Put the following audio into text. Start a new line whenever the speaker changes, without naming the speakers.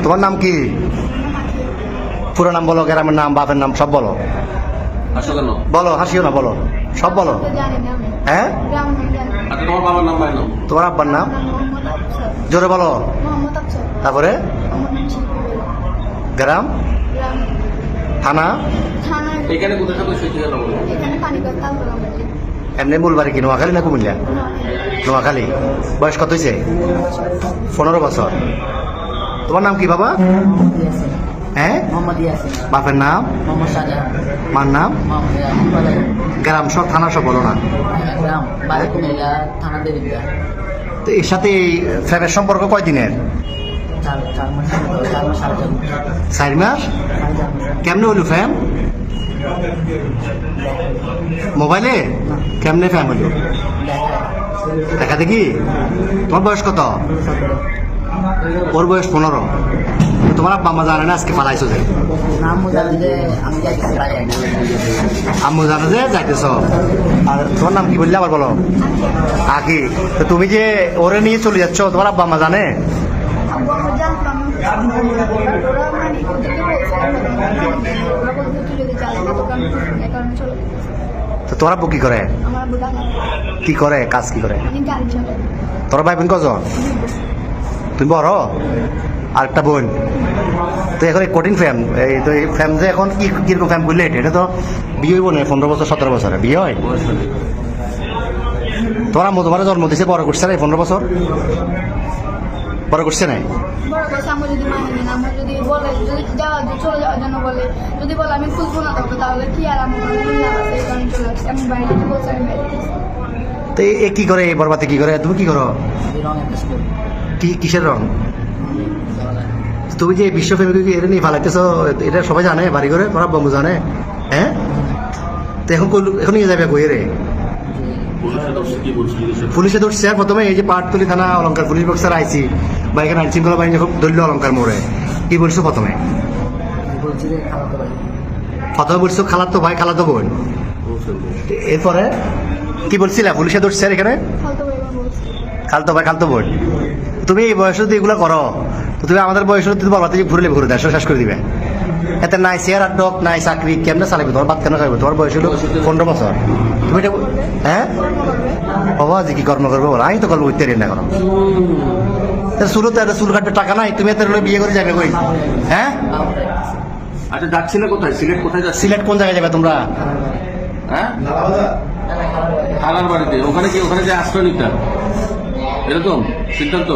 তোমার নাম কি? পুরো নাম বলো, গ্রামের নাম, বাপের নাম সব বলো।
হাসো কেন?
বলো, হাসিও না, বলো, সব বলো। হ্যাঁ,
আচ্ছা তোমার বাবার নাম ভাই নাম?
তোমার আব্বার নাম জোরে বলো। তারপরে গ্রাম, থানা,
এখানে কোথায় সাথে সইতে গেল?
এমনি মূল বাড়ি কি নোয়াখালী না কুমিল্লা? নোয়াখালী। বয়স কত হয়েছে? 15 বছর। তোমার নাম কি বাবা? হ্যাঁ, বাপের নাম, মার নাম, গ্রাম সব, থানা সব বলো না। তো এর সাথে ফ্যামের সম্পর্ক কয় দিনের? 4 মাস। কেমনে হলো ফ্যাম? মোবাইলে? কেমনে ফ্যাম হলো? দেখা দেখি। তোমার বয়স কত? ওর বয়স 15। তোমার আব্বা আম্মা জানে না আজকে পালাইছো যে? আম্মু জানে যে যাইতেছ। আর তোমার নাম কি বললে আবার বলো? আকি। তো তুমি যে ওরে নিয়ে চলে যাচ্ছ, তোমার আব্বা আম্মা জানে? তো তোমার আব্বু কি করে? কি করে, কাজ কি করে? তোর ভাই বোন কজন? তুমি বড়? আরেকটা বোন। তো এখন এই কঠিন ফ্যাম, এই তো এই ফ্যাম যে এখন কি কিরকম ফ্যাম করলে এটা তো বিয়ে হইব না? 15 বছর 17 বছরে বিয়ে হয়? তোমার আম্মু তোমার জন্ম দিছে, বড় করছে না 15 বছর? বড় করছে নাই? তো এ কি করে, বরবাতে কি করে? তুমি কি করো? কি কিসের রং? তুমি যে বিশ্ব ফ্যামিলি এটা নিয়ে ফালাইতেছো, এটা সবাই জানে? বাড়ি করে তোমার বন্ধু জানে? হ্যাঁ, তো এখন নিয়ে যাবে কই রে? পুলিশে ধরছে। আর প্রথমে এই যে পাটতলি থানা অলঙ্কার পুলিশ বক্সার আইসি বা এখানে আইন শৃঙ্খলা বাহিনী যখন ধরল অলঙ্কার মোড়ে, কি বলছো প্রথমে? বলছো খালাতো ভাই, খালাতো বোন। এরপরে কি বলছিলা? পুলিশে ধরছে এখানে খালতো ভাই, খালতো বোন। তুমি এই বয়সে যদি এগুলো করো, তো তুমি আমাদের বয়সে তুমি বলবা ঘুরে ঘুরে দেয় শেষ করে দিবে। এতে নাই চেয়ার আর ডক, নাই চাকরি, কেমনে চালাবে? তোমার বাদ কেন খাইবে? তোমার বয়স হলো 15 বছর। তুমি এটা হ্যাঁ বাবা যে কি কর্ম করবো? আমি তো কর্ম করতে না করো। চুলো তো একটা চুল কাটবে টাকা নাই, তুমি এত বিয়ে করে যাবে কই? হ্যাঁ,
আচ্ছা যাচ্ছিলে কোথায়? সিলেট কোথায় যাচ্ছি?
সিলেট কোন জায়গায় যাবে তোমরা?
হ্যাঁ, খালার বাড়িতে। ওখানে কি, ওখানে যে আশ্রয় নিতে এরকম সিদ্ধান্ত?